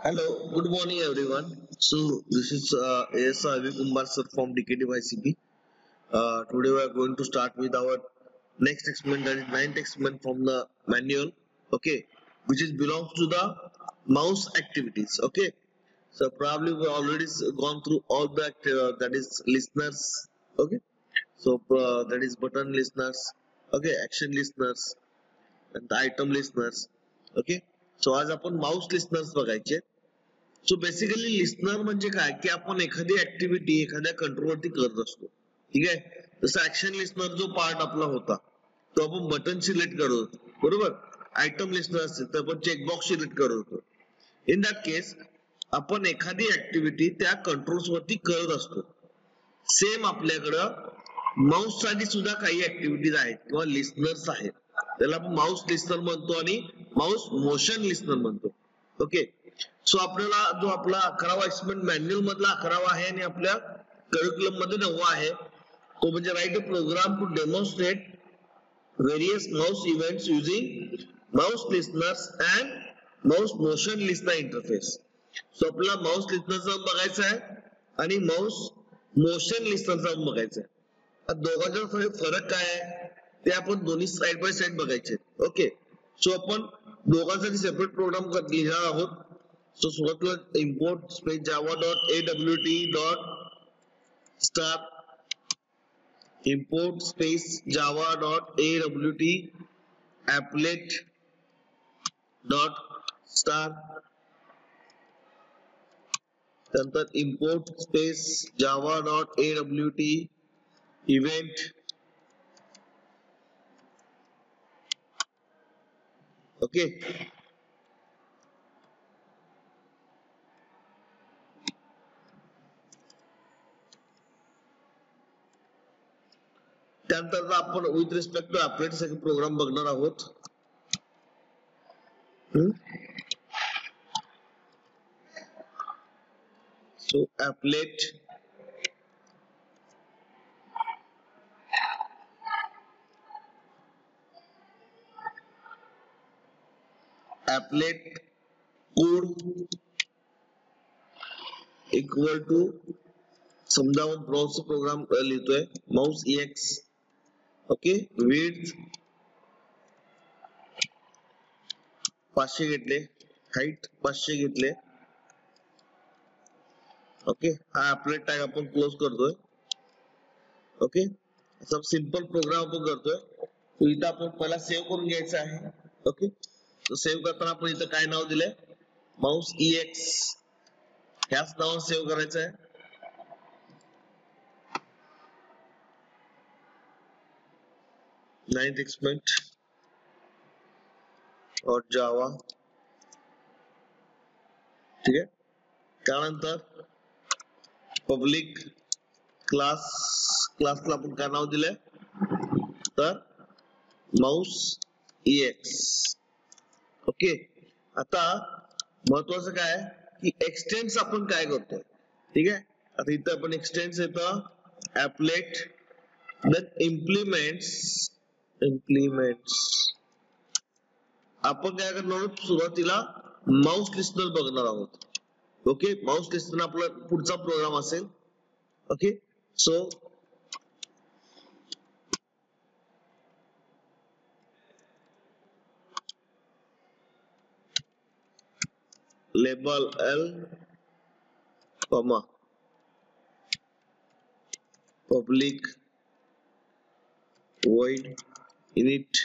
Hello, good morning everyone. So this is AS Avi Kumar sir from DKDYCP. Today we are going to start with our next experiment, that is ninth experiment from the manual. Okay, which is belongs to the mouse activities. Okay, so probably we already gone through all the that is listeners. Okay, so that is button listeners. Okay, action listeners and the item listeners. Okay, so आज आपण mouse listeners बघायचे. So basically listener म्हणजे काय की आपण एखादी activity एखाद्या कंट्रोलवरती करत असतो. ठीक आहे, जसं ऍक्शन लिस्नर जो पार्ट आपला होता तो आपण बटन सिलेक्ट करत होतो, बरोबर. आयटम लिस्नर असेल तर आपण चेकबॉक्स सिलेक्ट करत होतो. इन दॅट केस आपण एखादी ऍक्टिव्हिटी त्या कंट्रोल्स वरती करत असतो. सेम आपल्याकडं माउस साठी सुद्धा काही ऍक्टिव्हिटीज आहेत किंवा लिस्नर्स आहेत. त्याला आपण माउस लिस्नर म्हणतो आणि माउस मोशन लिस्नर म्हणतो. ओके, सो आपल्याला जो आपला 11वा एक्सपेरिमेंट मॅन्युअल मधला 11वा आहे आणि आपल्या करिक्युलम मध्ये 9वा आहे, तो म्हणजे write a program to demonstrate various mouse events using mouse listeners and mouse motion listener interface. So आपल्याला माउस लिस्नरचा बघायचा आहे आणि माउस मोशन लिस्नरचा बघायचा आहे. दोघांचा फरक काय आहे ते आपण दोन्ही साइड बाय साइड बघायचे. ओके, सो आपण दोघांसाठी सेपरेट प्रोग्राम लिहिणार आहोत. सो सुरुवातीला import space Java dot AWT dot star, import space Java dot AWT applet dot star, त्यानंतर import space Java dot AWT event. Okay, त्यानंतर आपण विथ रिस्पेक्ट टू अपडेट साठी program बघणार आहोत. So applet code equal to, समजा आपण browser program लिहितोय mouse EX. Okay, width 500 घेतले, हाईट 500 घेतले. ओके, हा अपडेट टॅग आपण क्लोज करतोय. ओके, असा सिंपल प्रोग्राम आपण करतोय. तो इथं आपण पहिला सेव्ह करून घ्यायचा आहे. ओके, तो सेव्ह करताना आपण इथं काय नाव दिलंय, माउस EX ह्याच नावाने सेव्ह करायचं आहे. नाइन्थ एक्सपेरिमेंट और जावा. ठीक आहे, त्यानंतर पब्लिक क्लासला आपण काय नाव दिलंय तर माउस EX. ओके, आता महत्वाचं काय की एक्सटेन्स आपण काय करतोय. ठीक आहे, आता इथं आपण एक्सटेन्स येतं applet then implements आपण काय करणार आहोत, सुरुवातीला माउस लिस्नर बघणार आहोत. ओके, माउस लिस्नर आपला पुढचा प्रोग्राम असेल. Okay, so label L comma public void init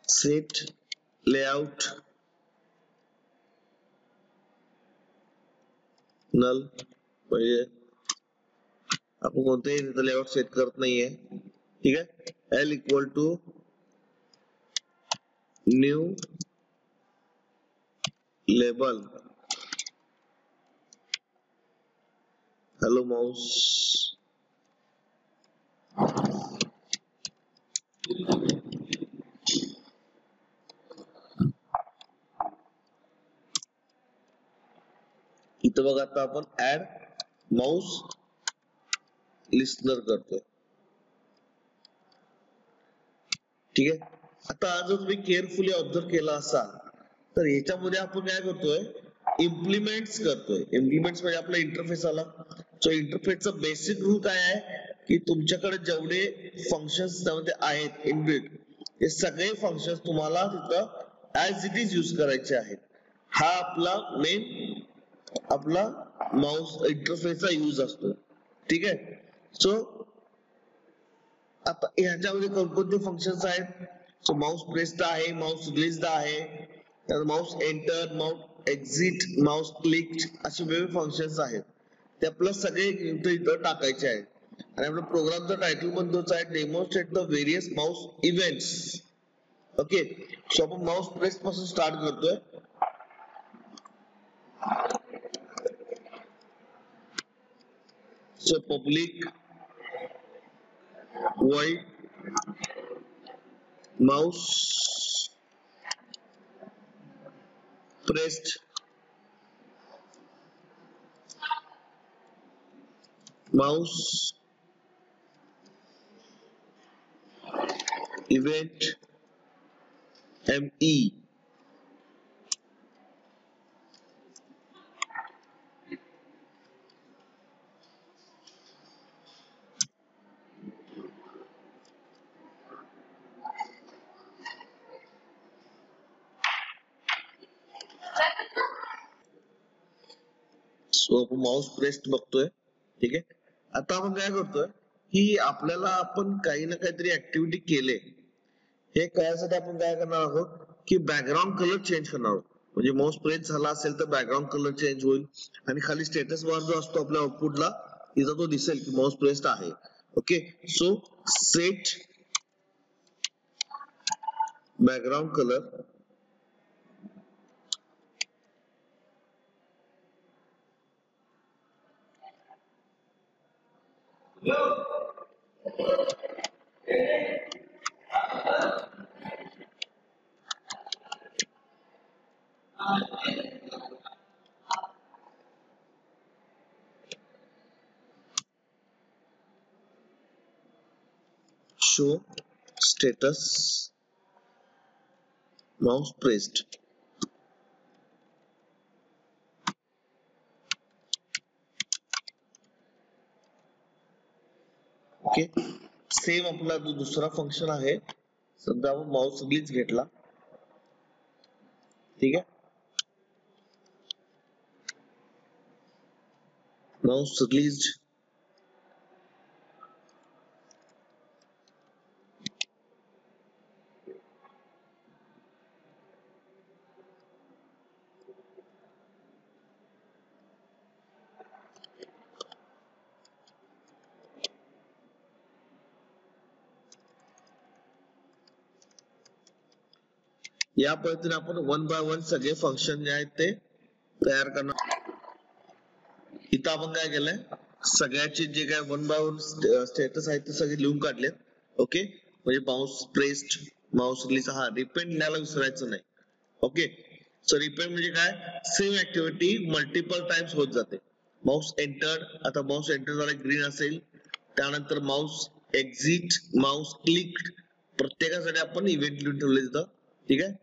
set layout null. म्हणजे आपण कोणतेही लेआउट सेट करत नाहीये. ठीक आहे, L equal to new label hello mouse. इथं बघा, आता आपण ऍड माउस लिस्नर करतोय. ठीक आहे. आता जर तुम्ही केअरफुली ऑब्झर्व केला असाल तर याच्यामध्ये आपण काय करतोय, इम्प्लिमेंट्स करतोय. इम्प्लिमेंट्स म्हणजे आपला इंटरफेस आला. सो इंटरफेसचा बेसिक रूल काय आहे की तुमच्याकडे जेवढे फंक्शन्स त्यामध्ये आहेत इनबिल्ट, हे सगळे फंक्शन्स तुम्हाला तिथं ऍज इट इज यूज करायचे आहेत. हा आपला मेन आपला माउस इंटरफेसचा यूज असतो. ठीक आहे. सो आता ह्याच्यामध्ये कोणकोणते फंक्शन्स आहेत. सो माउस प्रेस्ड आहे, माउस रिलीज्ड आहे, mouse enter, mouse exit, mouse click असे वेगवेगळे फंक्शन्स आहेत. ते आपल्याला सगळे इथं टाकायचे आहेत. आणि आपल्या प्रोग्रामचा टायटल पण तोच आहे, demonstrate the various mouse events. Okay. So आपण माउस प्रेस पासून स्टार्ट करतोय. So public void mouse pressed mouse event me. So आपण माउस प्रेस्ड बघतोय. ठीक आहे. आता आपण काय करतोय की आपल्याला आपण काही ना काहीतरी ऍक्टिव्हिटी केले, हे कळण्यासाठी आपण काय करणार आहोत की बॅकग्राऊंड कलर चेंज करणार आहोत. म्हणजे माउस प्रेस झाला असेल तर बॅकग्राऊंड कलर चेंज होईल आणि खाली स्टेटस बार जो असतो आपल्या आउटपुटला तिथं तो दिसेल की माउस प्रेस्ड आहे. Okay. So set background colour show status mouse pressed. Okay. Same आपला जो दुसरा फंक्शन आहे, समजा आपण माउस रिलीज घेतला. ठीक आहे. माउस रिलीज या पद्धतीने आपण वन बाय वन सगळे फंक्शन जे आहेत ते तयार करणार. इथं आपण काय केलंय, सगळ्याचे जे काय वन बाय वन स्टेटस आहेत ते सगळे लिहून काढलेत. ओके. म्हणजे माउस प्रेस्ड, माउस रिलीज, हा रिपेंड लिहायला विसरायचं नाही. ओके. सो रिपेंड म्हणजे काय, सेम ऍक्टिव्हिटी मल्टिपल टाइम्स होत जाते. माउस एंटर, आता माउस एंटर झाला ग्रीन असेल, त्यानंतर माउस एक्झिट, माउस क्लिक, प्रत्येकासाठी आपण इव्हेंट लिहून ठेवले तिथं. ठीक आहे.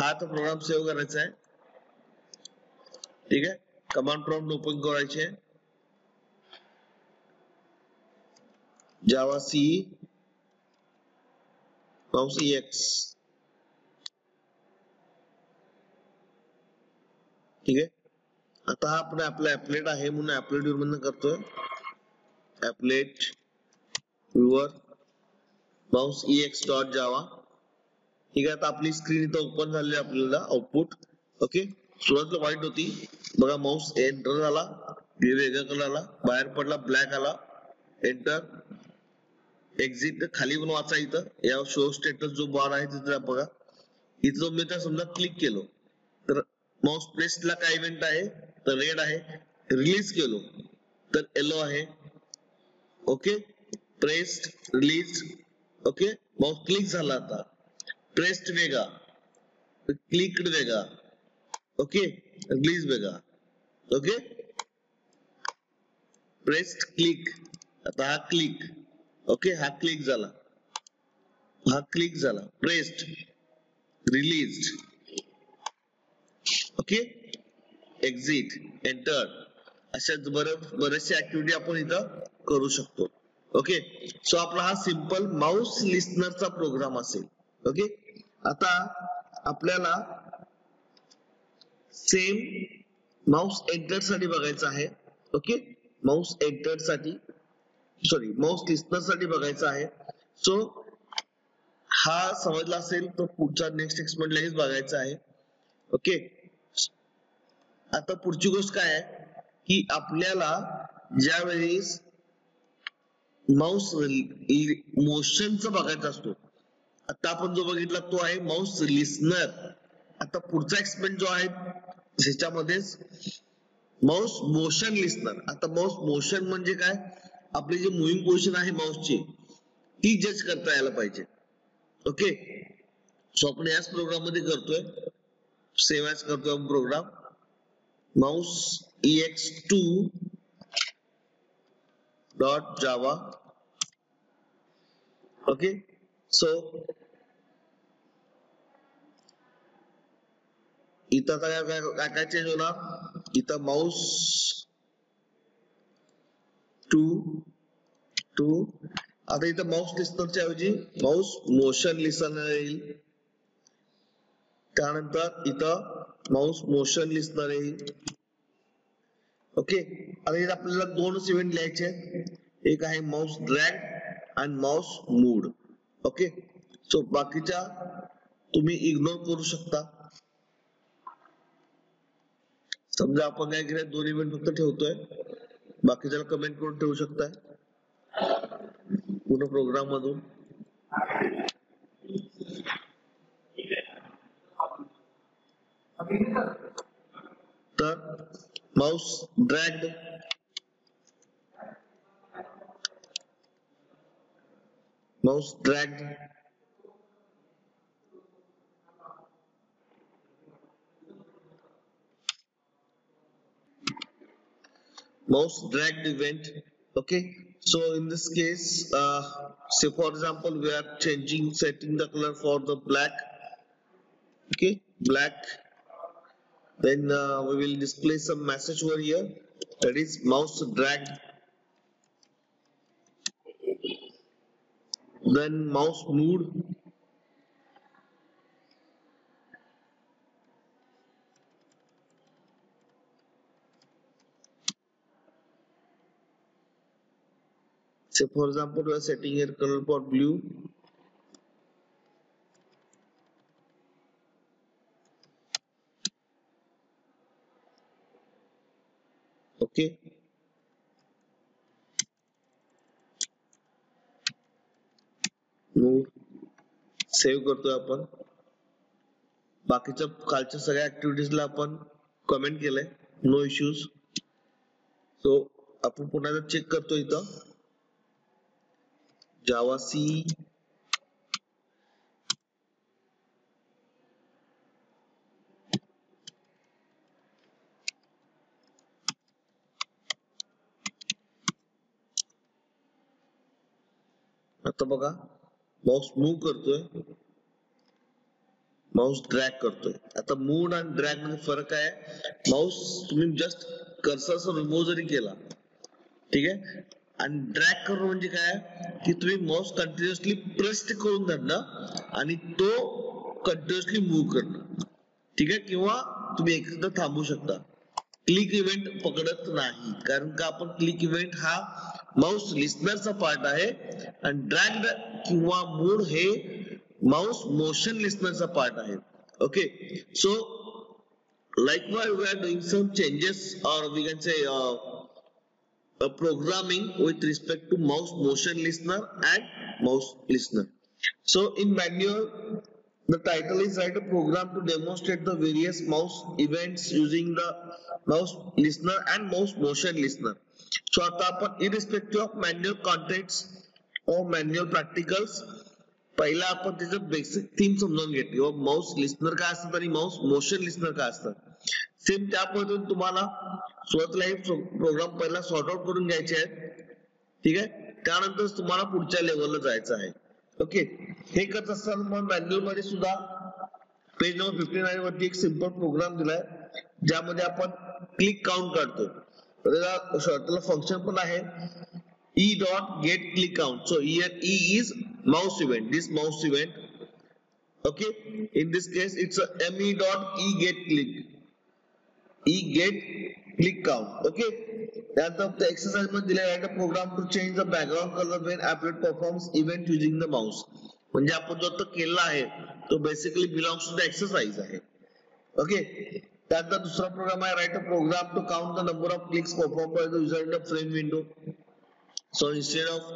हा आता प्रोग्राम सेव्ह करायचा आहे. ठीक आहे. कमांड प्रॉम्प्ट ओपन करायचे, जावा सी माउस एक्स. ठीक आहे. आता हा आपण आपला ऍपलेट आहे म्हणून ऍपलेट व्ह्यूअर मधून करतोय. Applet viewer mouse X dot Java. ठीक आहे. आता आपली स्क्रीन इथं ओपन झालेली आपल्याला आउटपुट. ओके. सुरुवातीला व्हाईट होती, बघा माउस एंटर झाला, वेगळा कलर आला, बाहेर पडला, ब्लॅक आला, एंटर, एक्झिट, खाली पण वाचा इथं या शो स्टेटस जो बार आहे तिथं बघा. इथं मी तर समजा क्लिक केलो तर माउस प्रेसला काय इव्हेंट आहे तर रेड आहे, रिलीज केलो तर येलो आहे. Okay. Pressed, release. Okay. Mouse click झाला, आता प्रेस्ड वेगळा, क्लिक्ड वेगळा. ओके. रिलीज वेगळा. ओके. प्रेस्ड क्लिक, आता हा क्लिक. ओके. हा क्लिक झाला. हा क्लिक झाला, pressed, released, okay, exit, enter, अशा बऱ्याचशा ऍक्टिव्हिटी आपण इथं करू शकतो. ओके, सो आपला हा सिंपल माऊस लिस्नरचा प्रोग्राम असेल. ओके, आता आपल्याला सेम माऊस एंटर साठी बघायचं आहे. ओके, माऊस एंटर साठी, सॉरी माऊस लिस्नर साठी बघायचं आहे. सो हा समजला असेल तर पुढचा नेक्स्ट एक्सपेरिमेंट लगेच बघायचा आहे. ओके, आता पुढची गोष्ट काय आहे की आपल्याला ज्यावेळेस माऊस मोशनचा बघायचा असतो, आता आपण जो बघितला तो आहे माऊस लिस्नर. आता पुढचा एक्सपेरिमेंट जो आहे त्याच्यामध्येच माऊस मोशन लिस्नर. आता माऊस मोशन म्हणजे काय, आपली जी मुव्हिंग पोझिशन आहे माऊसची ती जज करता यायला पाहिजे. ओके, सो आपण याच प्रोग्राम मध्ये करतोय, सेव्ह ॲज करतोय आपण program mouse ex2 dot Java. Okay, so इथं काय काय चेंज होणार, इथं माऊस टू, आता इथं माऊस लिस्नरच्या ऐवजी माऊस मोशन लिस्नर येईल. त्यानंतर इथं माऊस मोशन लिस्नर येईल. ओके, आता इथं आपल्याला दोनच इव्हेंट लिहायचे आहेत, एक आहे माऊस ड्रॅग आणि माऊस मूड. ओके, सो बाकीच्या तुम्ही इग्नोर करू शकता. समजा आपण काय केलं, दोन इव्हेंट फक्त ठेवतोय, बाकीच्याला कमेंट करून ठेवू शकताय पूर्ण प्रोग्राम मधून. तर Mouse drag, Mouse drag, mouse dragged event. Okay, so in this case say for example we are setting the color for the black. Okay, black, then we will display some message over here, that is mouse drag, then mouse mood, say for example we are setting here color for blue. Okay, mood save करतोय आपण. बाकीच्या कालच्या सगळ्या ऍक्टिव्हिटीजला आपण comment केलंय, no issues. So आपण पुन्हा check करतो इथं जावा सी, आता बघा माऊस मूव्ह करतोय, माऊस ड्रॅग करतोय. आता मूव्ह आणि ड्रॅग मध्ये फरक आहे, माऊस तुम्ही जस्ट कर्सर रिमूव्ह जरी केला, ठीक आहे, आणि ड्रॅग करणं म्हणजे काय की तुम्ही माऊस कंटिन्युअसली प्रेस करून धरणं आणि तो कंटिन्युअसली मूव्ह करणं, ठीक आहे, किंवा तुम्ही एकदा थांबू शकता. क्लिक इव्हेंट पकडत नाही, कारण का आपण क्लिक इव्हेंट हा माऊस लिस्नरचा पार्ट आहे आणि ड्रॅग किंवा मूड हे माऊस मोशन लिस्नरचा पार्ट आहे. Okay, so likewise we are doing some changes, or we can say programming with respect to mouse motion listener and mouse listener. So in manual the title is write a program to demonstrate the various mouse events using the mouse listener and mouse motion listener. So आता आपण irrespective of manual contents or manual practicals, पहिला आपण त्याचं basic theme समजून घेतली, Mouse listener काय असतात आणि माऊस मोशन लिस्नर काय असतात. सेम त्या पद्धतीने तुम्हाला सुरुवातीला हे प्रोग्राम पहिला सॉर्ट आउट करून घ्यायचे आहेत, ठीक आहे, त्यानंतर तुम्हाला पुढच्या लेवलला जायचं आहे. ओके, हे करत असताना मग मॅन्युअल मध्ये सुद्धा पेज नंबर 59 वरती एक सिंपल प्रोग्राम दिलाय ज्यामध्ये आपण क्लिक काउंट काढतो. त्याला फंक्शन पण आहे e dot get click count. So here e is mouse event, this mouse event. Okay, in this case it's a me dot e get click, e get click count. Okay, त्यानंतर त्या exercise मध्ये दिलेला आहे program to change the background colour when applet performs event using the mouse. म्हणजे आपण जो आता केला आहे तो basically belongs to the exercise आहे. ओके, त्यानंतर दुसरा प्रोग्राम आहे write a program to count the number of clicks perform by the user in the frame window. So instead of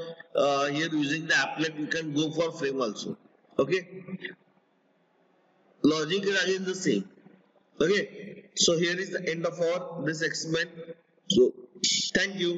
here using the applet, we can go for frame also. Okay, logic is again the same. Okay, so here is the end of our this experiment. So thank you.